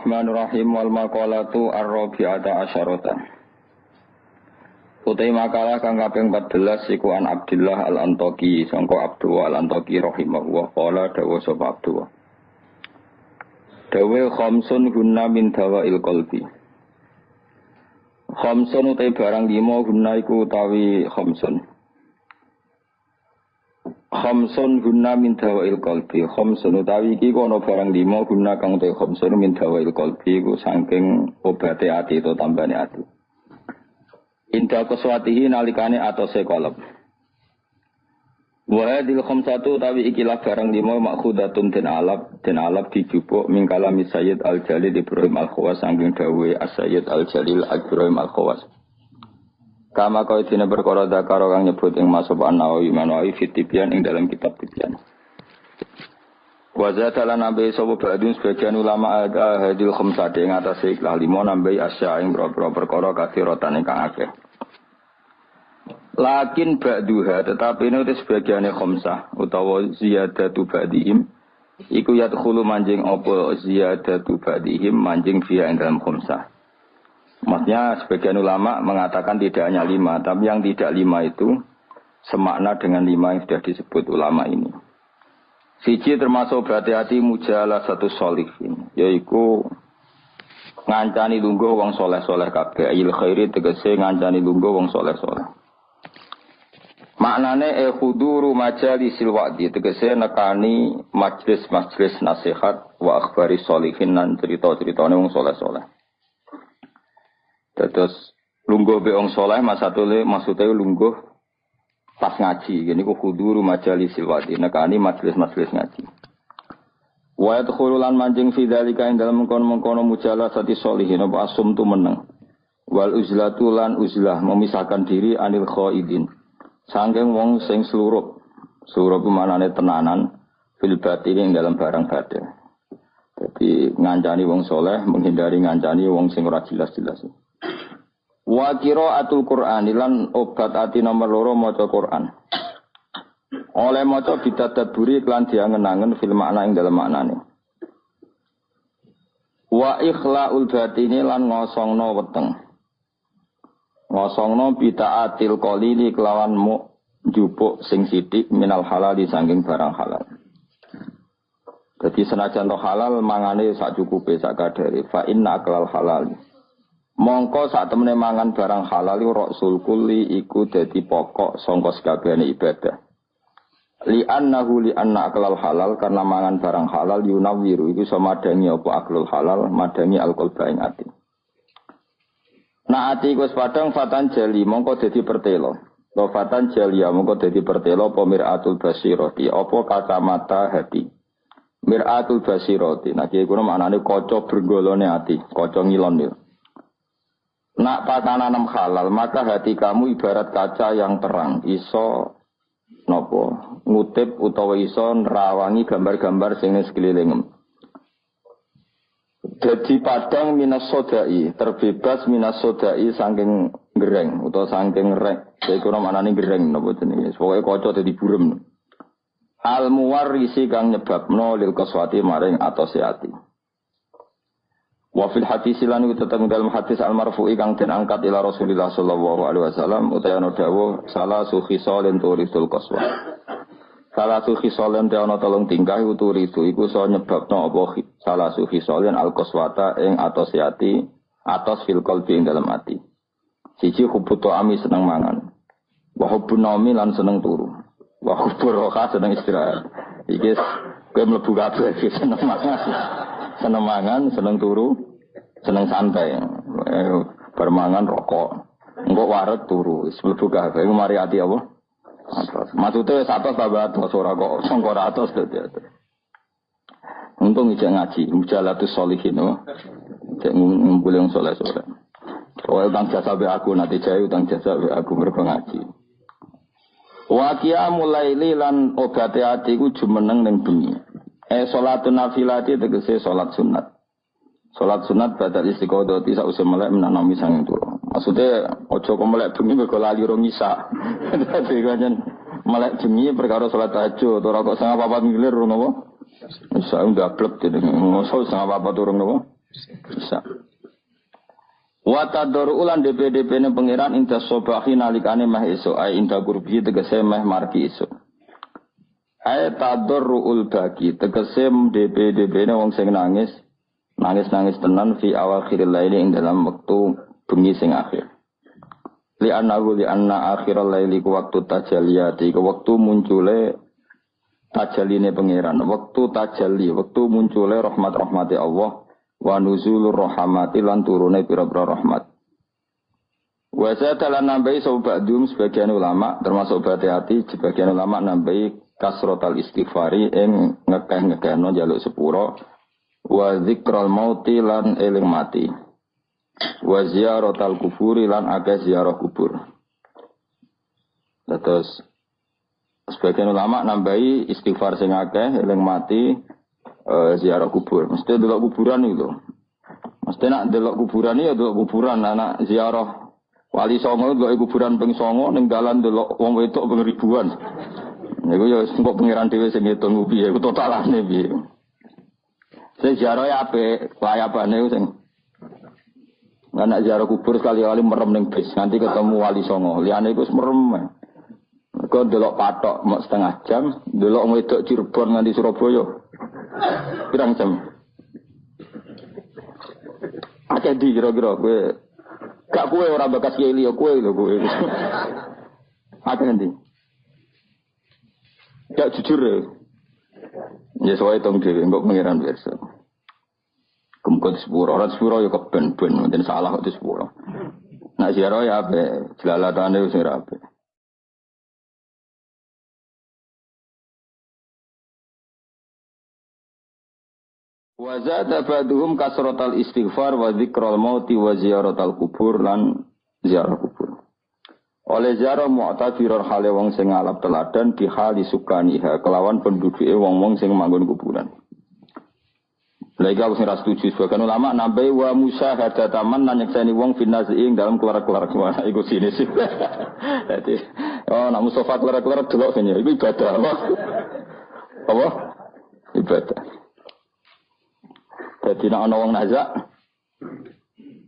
Bismillahirrahmanirrahim wal maqalatu ar-rabi'ata asyarata. Utai makalah kang kaping 14 iku an Abdullah al-Antaqi sangka Abdullah al-Antaqi rahimahullah qala dawa sapa Abdullah. Dawa khamsun gunna min dawail qalbi. Khamsun utai barang 5 gunna iku utawi khamsun. Khamsun guna min dawail qalbi. Khamsun utawi iki ana barang 5 guna kang te khamsun min dawail qalbi iku saking obate ati to tambane ati. Inda kaswatihi nalikane atose qalb. Wa hadil khamsatu utawi ikilah barang 5 makhudatun den alap dijupuk min kalami Sayyid Al-Jalil Ibrahim Al-Khawas saking dawuhe As-Sayyid Al-Jalil Ibrahim Al-Khawas. Kama kau dina perkara dakaro kang nyebut ing masuk An-Nawawi Manawi fitibian ing dalam kitab Tibyan. Wa zatalan nabi sapa badun sebagian ulama ada hadil khamsah ing atase ikhlas 5 nambahi asya ing boro-boro perkara kathiratan ingkang akeh. Lakin ba'duha tetapi ini sebagiane khamsah utawa ziyadatu ba'dihim iku yadkhulu manjing apa ziyadatu ba'dihim manjing via ing dalam khamsah. Maksudnya sebagian ulama mengatakan tidak hanya 5, tapi yang tidak 5 itu semakna dengan 5 yang sudah disebut ulama ini. Siji termasuk berhati-hati mujalah satu sholihin, yaitu ngancani lungguh wong soleh-soleh kabeh, ayil khairi tegese ngancani lungguh wong soleh-soleh. Maknane khuduru majalisil wa'di tegese nekani majlis-majlis nasihat wa akhbari sholihin lan cerita-ceritane wong soleh-soleh. Terus lungguh be wong saleh maksudnya lungguh pas ngaji. Gini ku khuduru majalisil wa'di nekani majelis-majelis ngaji. Wa yadkhululan manjing fi dzalika ing dalem mengkono-mengkono mujalasati sholihin apa asum tu meneng. Wal uzlatu lan uzlah memisahkan diri anil khaidin. Saking wong sing slurup. Slurup manane tenanan fil batin ing dalam barang batin. Jadi ngancani wong saleh menghindari ngancani wong sing ora jelas-jelas. Wa qiraatul Qur'an lan obat ati nomor 2 maca Qur'an. Oleh maca bitadabburi lan diangen-angen fil makna ing dalem maknane. Wa ikhlaul batini lan ngosongno weteng. Ngosongno bitaatil qalili kelawan njupuk sing sithik minal halali saking barang halal. Jadi senajan to halal mangane sak cukupe sak kadare fa inna aklal halal. Mongko sak temene mangan barang halal rasul kulli iku dadi pokok sangka sakabehane ibadah. Li anna aklal halal karena mangan barang halal yunawiru iku iso madangi apa aklul halal madangi alqalba ing ati. Nah ati iku padang fatan jali mongko dadi pertelo. Lo fatan jalia mongko dadi pertelo apa miratul basirati apa kacamata hati. Miratul basirati nah iki kuwi maknane kaca bergolone ati, kaca ngilon ya. Nak pakananam halal, maka hati kamu ibarat kaca yang terang, iso nopo ngutip utawa iso nerawangi gambar-gambar sing sekelilingem. Jadi padang minas sodai, terbebas minas sodai saking gereng utawa saking rek. Saya kurang manane gereng nopo jenenge. Pokoke kaca dadi burem. Al muwarrisi kang nyebabno lil kaswati maring atose ati. Wa fil hadis lan iku tetep dalam hadis al marfu'i kang den angkat ila Rasulillah sallallahu alaihi wasallam utawa dawuh salah suhi solen turisul qaswa. Salah suhi solen ana tolong tingkah turisu iku so nyebabno apa salah suhi solen al qaswata ing atos ati atos fil qalbi ing dalam ati. Siji hubutu ami seneng mangan. Wa hubbun naumi lan seneng turu. Wa hubbur roha seneng istirahat. Iki kowe mlebu kabeh seneng mangan. Seneng mangan, seneng turu, seneng santai. Bermangan rokok. Engko waret turu, wis mlebu kabeh. Iku mari ati apa? Atos. Maksude satos tambah atos ora kok sangka atos dadi. Untung ijek ngaji, mujalatus sholihin. Cek ngumpul yang soleh-soleh. Kowe utang jasa be aku nanti jae utang jasa be aku mergo ngaji. Wa qiyamul laili lan obate ati ku jumeneng ning bengi. Salatun nafilati tegese salat sunat. Salat sunat badal istiqodah ti sause melek menanami sang turu. Maksudnya aja kok melek bengi mergo lali rong isa. Dadi kanjen melek bengi perkara salat tahajud ora kok 3:04 ngilir ngono apa? Isa ndablek jenenge. Mosok 3:04 turun apa? Bisa. Wa tadru ulan DPDP ne pangeran inta sobahi nalikane mah esuk ai inta kurbi tegese meh marki esuk. Ai tadruul bagi tegese DPDP ne wong sing nangis tenan fi awakhiril laili ing dalam wektu bengi sing akhir. Li anna akhiral laili ku waktu tajaliyati ku waktu muncule tajaline pangeran, waktu tajalli, waktu muncule rahmat-rahmati Allah. Wa nuzulur rahmati lan turune pira-pira rahmat. Wa zatalan nambahi sobadum sebagian ulama termasuk Batiati sebagian ulama nambahi kasrotal istighfari ing ngekeh-ngekehno njaluk sepuro wa zikral mauti lan eling mati. Wa ziyaratal kuburi lan akeh ziarah kubur. Terus sebagian ulama nambahi istighfar sing akeh eling mati. Ziarah kubur, mesti delok kuburan itu. Mesti nak delok kuburan ya delok kuburan, anak ziarah wali songo delok kuburan ping songo ning dalan delok wong wedok ping ribuan. Niku ya engko pengiran dhewe sing ngitung piye, iku totalane piye. Sing ziarah ya apik, layapane sing anak ziarah kubur sekali-kali merem ning bis, nanti ketemu wali songo, liyane iku wis merem. Kok delok patok mek setengah jam, delok wedok Cirebon nganti Surabaya. Pirang jam? Akeh di kira-kira kowe. Gak kowe ora bakas kiai liya kowe lho kowe. Akeh ndi? Gak jujur ya. Ya soal tong dhewe mbok pengiran biasa. Kemkot sepuro, ora sepuro ya keben-ben, mboten salah kok sepuro. Nak ziarah ya ape, jelalatane wis ora ape. Wa zada ba'duhum kasratal istighfar wa dzikral mauti wa ziyaratal kubur lan ziarah kubur. Oleh ziarah mu'tafirar hale wong sing ngalap teladan di hali sukaniha kelawan penduduke wong-wong sing manggon kuburan. Lagi aku sing ra setuju sebagian ulama nambahi wa musyahadataman lan nyekseni wong finazi ing dalam kelar-kelar kuwi iku sini sih. Dadi nak Mustafa kelar-kelar delok kene iku ibadah apa? Ibadah. Jadi nak ana wong nazak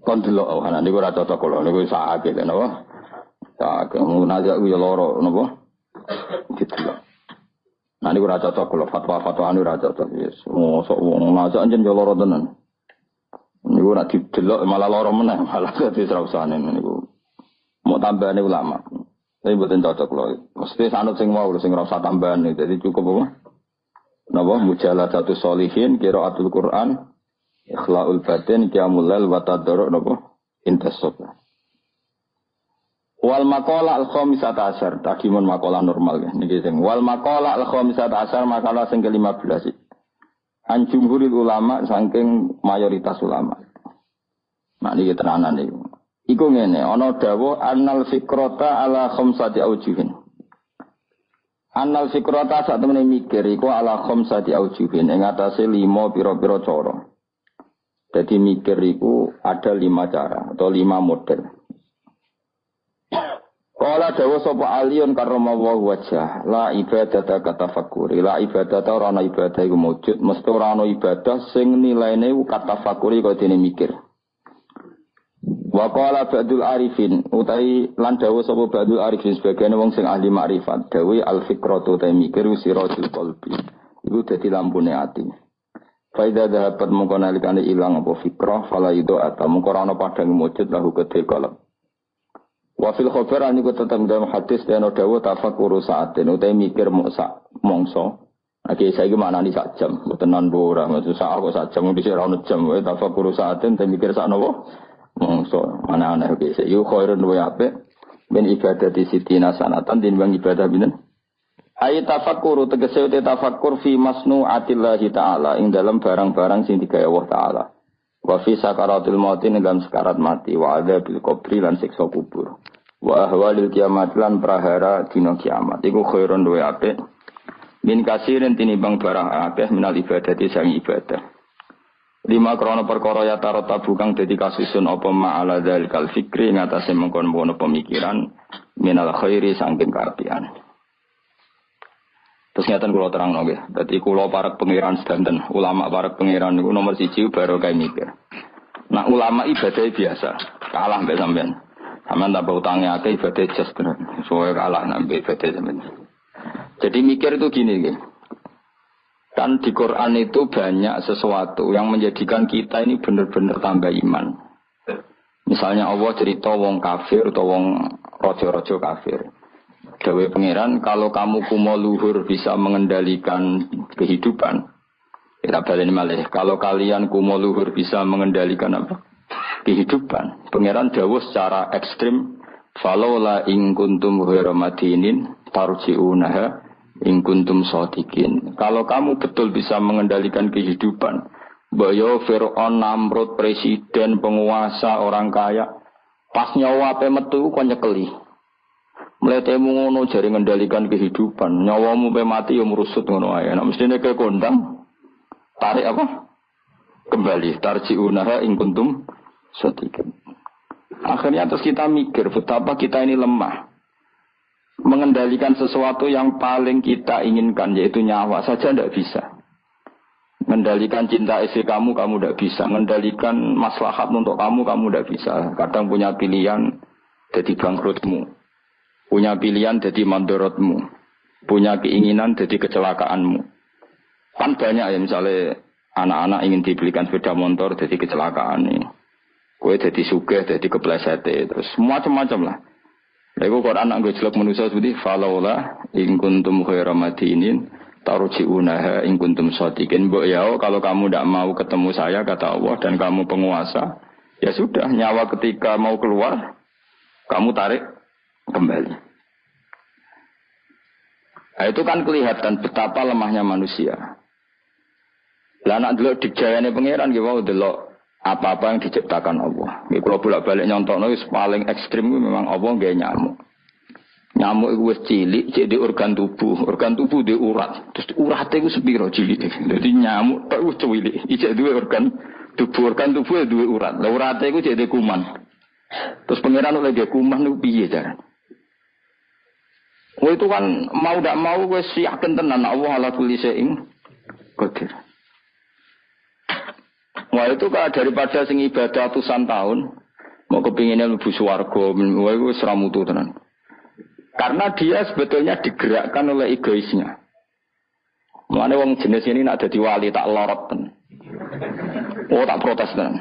kon delok ana niku ora cocok kula niku sakake kan apa? Sakake wong nazak ku ya lara napa? Didelok. Nah niku ora cocok kula fatwa-fatwane ora cocok wis. Mosok wong nazak anjen ya lara tenan. Niku ora didelok malah lara meneh malah dadi srausane niku. Mau tambahane ulama. Tapi mboten cocok kula. Mesti sanut sing mau sing ora usah tambahane. Jadi cukup apa? Napa mujaladatu sholihin qiraatul Quran ikhlaul batin qiyamul lail wa tadarruk napa intasab. Wal maqala al khamisata asyar tadi mun maqala normal ya niki sing wal maqala al khamisata asyar maqala sing ke-15. An jumhuril ulama saking mayoritas ulama. Nah niki tenanan niku. Iku ngene ana dawuh annal fikrata ala khamsati aujuhin. Annal fikrata sak temene mikir iku ala khamsati aujuhin ing atase 5 pira-pira cara. Jadi mikir itu ada 5 cara atau 5 model. Kala dawa sapa aliyun karramallahu wajah la ibadata katafakuri la ibadata ora ana ibadah iku wujud mesti ora ana ibadah sing nilaine katafakuri kaya dene mikir. Wa qala ba'dul arifin utai lan dawa sapa ba'dul arifin sebagian wong sing ahli makrifat dawe al fikratu ta mikir siratul qalbi iku dadi lampune ati. Faida dapat mengkonalikane ilang apa fikrah fala ido ata mengkorano padang mujud lahu kedhe kolom. Wa fil khabar aniku tetep dalam hadis dene dawa tafakkur saaten utahe mikir mongso. Oke saiki maknani sak jam tenan ora maksud sak kok sak jam dhisik ora ono jam wae tafakkur saaten te mikir sak nopo mongso. Ana-ana oke saiki khairun wa apik ben ibadah di sitina sanatan tinimbang ibadah binten. Ayat tafakkur tegese te tafakkur fi masnu'atillahi ta'ala ing dalam barang-barang sing digawe Allah taala. Wa fi sakaratil maut ing dalam sekarat mati wa adzabil qabri lan siksa kubur. Wa ahwalil kiamat lan prahara dina kiamat. Iku khairun wa apik. Min kasirin tinimbang barang akeh minal ibadati sang ibadah. 5 krana perkara ya tarot tabukang dadi kasusun apa ma'ala dzalikal fikri ngatasé mengkon-mengkon pemikiran minal khairi saking karpian. Terus nyata kalau terang nggih. Dadi kula para pangeran sedanten, ulama para pangeran niku nomor 1 baru kae mikir. Nah ulama ibadah biasa, kalah mbek sampean. Sampean tambah utangnya akeh ibadah just tenan. Soale kalah nambah ibadah sampean. Jadi mikir itu gini nggih. Kan di Quran itu banyak sesuatu yang menjadikan kita ini benar-benar tambah iman. Misalnya Allah cerita wong kafir atau wong rojo-rojo kafir. Dawe pangeran, kalau kamu kumo luhur bisa mengendalikan kehidupan, kita balik malih. Kalau kalian kumo luhur bisa mengendalikan apa? Kehidupan. Pangeran dawuh secara ekstrim, falaula in kuntum ghairu madinin tarji'unaha in kuntum shadiqin. Kalau kamu betul bisa mengendalikan kehidupan, Bayo Fir'aun, Namrud, presiden, penguasa, orang kaya, pas nyawa ape metu kok nyekeli. Mletemu ngono jare ngendalikan kehidupan. Nyawamu pe mati yo merusut ngono ae. Nek mestine ke kondang tarik apa? Kembali tarji'unaha in kuntum shadiqin. Akhirnya terus kita mikir betapa kita ini lemah. Mengendalikan sesuatu yang paling kita inginkan yaitu nyawa saja tidak bisa. Mengendalikan cinta istri kamu tidak bisa. Mengendalikan maslahat untuk kamu tidak bisa. Kadang punya pilihan jadi bangkrutmu. Punya pilihan jadi mandorotmu. Punya keinginan jadi kecelakaanmu. Kan banyak ya misalnya anak-anak ingin dibelikan sepeda motor jadi kecelakaan nih. Kue jadi sugih, jadi kepleset. Terus macam-macam lah. Lalu Quran anggo jelek manusia seperti falaula in kuntum khairu madinin tarji'unaha in kuntum shadiqin. Mbok ya kalau kamu tidak mau ketemu saya kata Allah dan kamu penguasa, ya sudah nyawa ketika mau keluar kamu tarik kembali. Nah, itu kan kelihatan betapa lemahnya manusia. Lah nak delok dijayane pangeran nggih wae delok apa-apa yang diciptakan Allah. Nggih kula bolak-balik nyontokno wis paling ekstrim memang Allah nggawe nyamuk. Nyamuk iku wis cilik, cek di organ tubuh di urat. Terus urate iku sepiro cilik. Dadi nyamuk tok wis cilik, ijek duwe organ tubuh duwe urat. Lah urate iku cek di kuman. Terus pangeran oleh kuman niku piye carane? Oh itu kan mau ndak mau wis yakin tenan Allah ala kulli syai'in qadir. Wah itu kan daripada sing ibadah ratusan tahun mau kepinginnya lebih swarga, wah itu seramutu tenan. Karena dia sebetulnya digerakkan oleh egoisnya. Mulane wong jenis ini nak dadi wali tak lorot tenan. Oh tak protes tenan.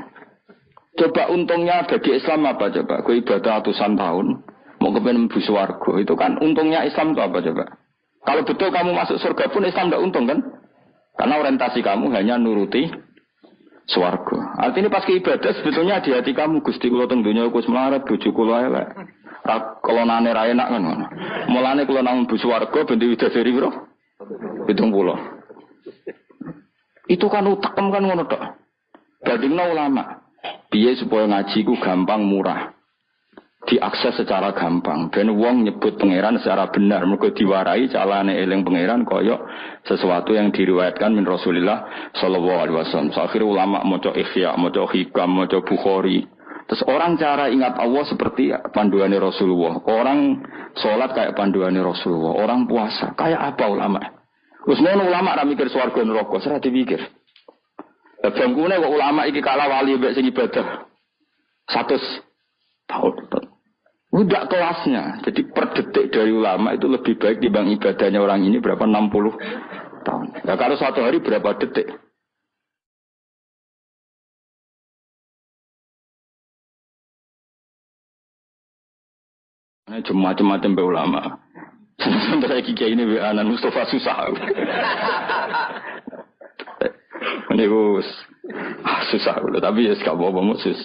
Coba untungnya bagi Islam apa coba? Kowe ibadah ratusan tahun mau kepengen mlebu swarga. Itu kan untungnya Islam itu apa coba? Kalau betul kamu masuk surga pun Islam tidak untung kan? Karena orientasi kamu hanya nuruti swarga. Artinya pas ke ibadah sebetulnya di hati kamu Gusti kula teng donya Gus melarat bojo kula elek. Kelonane ra enak kan ngono. Mulane kula nang mlebu swarga ben widadari piro? 70. Itu kan utekem kan ngono tok. Bandingno ulama. Piye supaya ngaji ku gampang murah. Diakses secara gampang. Ben wong nyebut pangeran secara benar. Mergo diwarai calane eling pangeran kaya sesuatu yang diriwayatkan min Rasulullah sallallahu alaihi wasallam. Akhir ulama maca Ihya, maca Hikam, maca Bukhari. Terus orang cara ingat Allah seperti panduannya Rasulullah. Orang sholat kayak panduannya Rasulullah. Orang puasa kayak apa ulama? Terus ulama ra mikir swarga neraka, ora dipikir. Lah bangkune kok ulama iki kalah wali mbek sing ibadah 100 tahun. Udah kelasnya. Jadi per detik dari ulama itu lebih baik dibanding ibadahnya orang ini berapa 60 tahun. Nah kalau suatu hari berapa detik? Ini cuma macam-macam be ulama. Sampai kiai ini be anan Mustafa susah. Ini bos susah udah tapi ya sekarang bawa musus.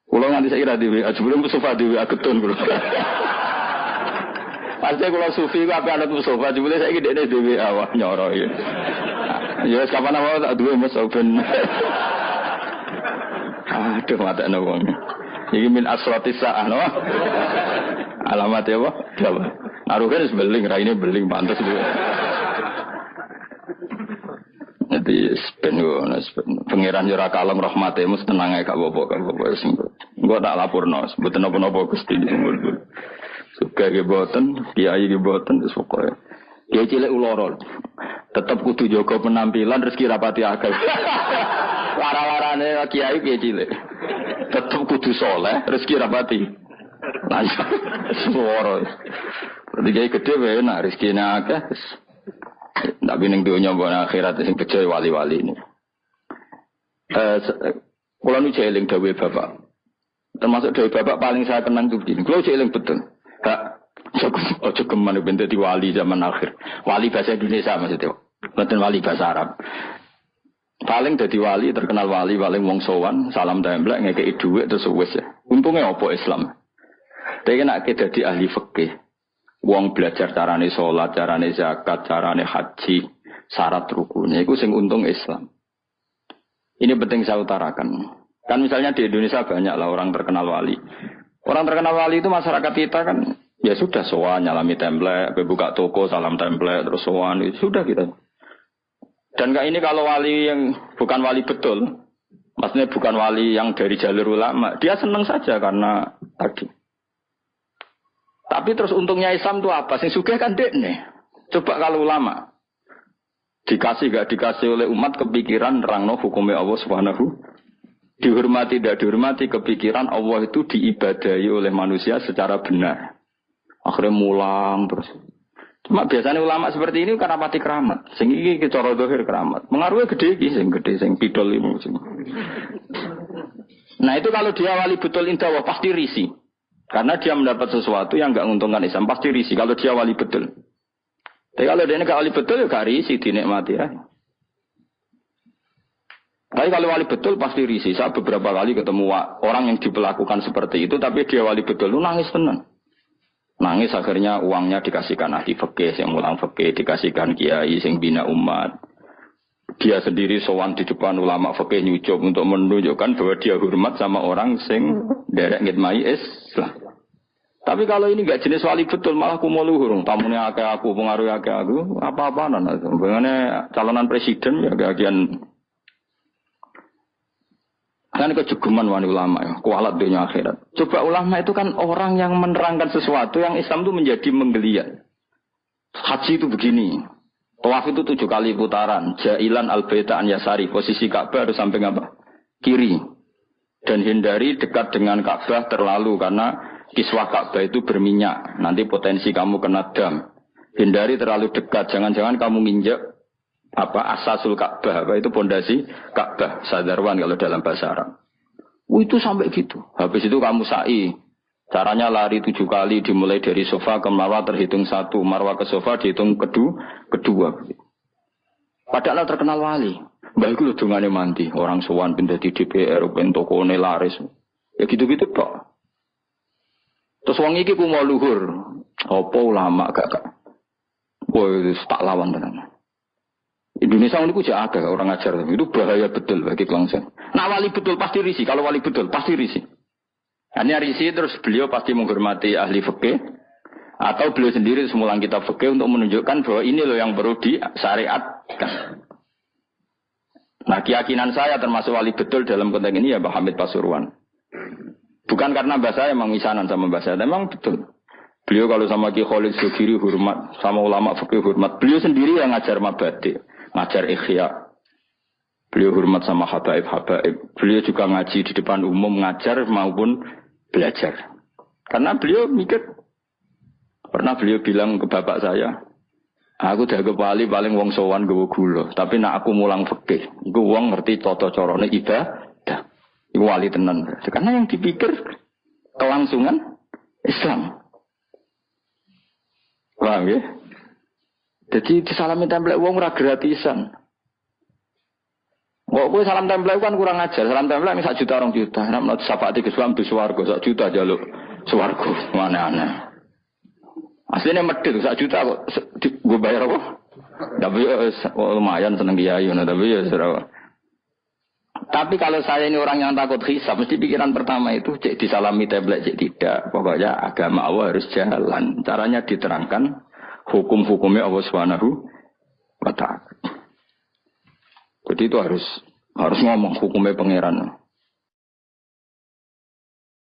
Kalau nanti saya kira di WA, sebelum Mustafa di WA ketun bro. Pasti kalau Sufi itu apa anak Mustafa, sebelum saya kira di WA wah nyoro ya. Ya kapan awal tak dua Mustafa. Aduh mata nawang. Ini min asratis sa'ah no. Alamat ya pak? Coba. Naruhnya beling, raine beling pantas dulu. Jadi pengiran jura kalam rahmatnya mus tenang aja kak bobo gue tak lapor sebetulnya apa gusti suka geboten kiai geboten pokoknya kiai cilik ulorol tetap kudu jaga penampilan rezeki rapati akal Lara-larane kiai piye cilik. Tetep kudu saleh, rezeki rapati. Lancar. Suara. Berarti kiai gede wae enak rezekine akeh. Tapi ning donya mbok akhirat sing bejo wali-wali ini. Kula nu jeling dawuh Bapak. Termasuk dawuh Bapak paling saya kenang itu begini. Kula jeling betul. Hak ojo geman ben dadi wali zaman akhir. Wali bahasa Indonesia maksudnya. Bukan wali bahasa Arab. Paling dadi wali, terkenal wali paling wong sowan, salam templek ngekeki dhuwit terus wis ya. Untungnya apa Islam? Dene nek dadi ahli fikih. Wong belajar carane salat, carane zakat, carane haji, syarat rukune iku sing untung Islam. Ini penting saya utarakan. Kan misalnya di Indonesia banyak lah orang terkenal wali. Orang terkenal wali itu masyarakat kita kan ya sudah sowan nyalami templek, buka toko salam templek terus sowan sudah kita. Dan ini kalau wali yang bukan wali betul, maksudnya bukan wali yang dari jalur ulama, dia senang saja karena tadi. Tapi terus untungnya Islam itu apa? Sing sugih kan dekne. Coba kalau ulama dikasih gak dikasih oleh umat kepikiran nerangno hukumnya Allah Subhanahu, dihormati tidak dihormati kepikiran Allah itu diibadahi oleh manusia secara benar. Akhirnya mulang terus. Cuma biasanya ulama seperti ini karena mati keramat. Sing iki cara zahir keramat. Mengaruhnya gede iki sing gede sing pidol iki. Nah, itu kalau dia wali betul indah pasti risih. Karena dia mendapat sesuatu yang enggak menguntungkan Islam, pasti risih kalau dia wali betul. Tapi kalau dia enggak wali betul ya gak risih dinikmati ya. Tapi kalau wali betul pasti risih. Saya beberapa kali ketemu orang yang diperlakukan seperti itu tapi dia wali betul lu nangis tenang. Nangis akhirnya uangnya dikasihkan ahli fikih, yang mulang fikih, dikasihkan kiai, sing bina umat. Dia sendiri sowan di depan ulama fikih nyucup untuk menunjukkan bahwa dia hormat sama orang sing derek ngitmai Islam. Tapi kalau ini gak jenis wali betul, malah kumuluhur. Tamunya akeh aku, pengaruh akeh aku, apa-apaan. Bagaimana calonan presiden ya kagian. Kan kejegeman wani ulama ya, kualat dunia akhirat. Coba ulama itu kan orang yang menerangkan sesuatu yang Islam itu menjadi menggeliat. Haji itu begini. Tawaf itu 7 kali putaran. Jailan al-baita an yasari. Posisi Ka'bah harus sampai apa? Kiri. Dan hindari dekat dengan Ka'bah terlalu karena kiswah Ka'bah itu berminyak. Nanti potensi kamu kena dam. Hindari terlalu dekat. Jangan-jangan kamu nginjek asasul Ka'bah, itu pondasi Ka'bah, sadarwan kalau dalam bahasa Arab. Itu sampai gitu. Habis itu kamu sa'i. Caranya lari 7 kali dimulai dari sofa ke marwah terhitung 1, marwah ke sofa dihitung kedua. Padahal terkenal wali. Mbah iku lho dongane mandi, orang sowan pindah di DPR, ben tokone laris. Ya gitu-gitu tok. Terus wong iki ku mau luhur. Apa ulama gak. Woi, tak lawan tenan. Indonesia ini ku jaga orang ajar itu bahaya betul bagi bangsa. Nah wali betul pasti risih. Kalau wali betul pasti risih. Hanya risih terus beliau pasti menghormati ahli fikih atau beliau sendiri semulang kitab fikih untuk menunjukkan bahwa ini loh yang perlu disyariatkan. Nah keyakinan saya termasuk wali betul dalam konteks ini ya Pak Hamid Pasuruan. Bukan karena bahasa saya memang misanan sama bahasa, memang betul. Beliau kalau sama Ki Khalid Zogiri hormat, sama ulama fikih hormat. Beliau sendiri yang ngajar mabadi. Ngajar ikhya. Beliau hormat sama habaib. Beliau juga ngaji di depan umum, ngajar maupun belajar. Karena beliau mikir, pernah beliau bilang ke bapak saya, aku dianggap wali paling wong sowan gawa gula, tapi nak aku mulang fikih, iku wong ngerti tata carane ibadah. Iku wali tenan. Karena yang dipikir kelangsungan Islam. Paham ya? Jadi disalami template wong ora gratisan. Kok kowe salam template kan kurang ajar. Salam template mek 1 juta 2 juta. Nek menurut syafaat iki Islam di swarga 1 juta jaluk swarga. Mana-ana. Asline medhit 1 juta kok gue bayar apa? Tapi lumayan seneng kiai tapi ya sira. Tapi kalau saya ini orang yang takut hisab, mesti pikiran pertama itu cek disalami template cek tidak. Pokoknya agama Allah harus jalan. Caranya diterangkan hukum-hukumnya Allah Subhanahu wa ta'ala. Jadi itu harus ngomong hukumnya pangeran.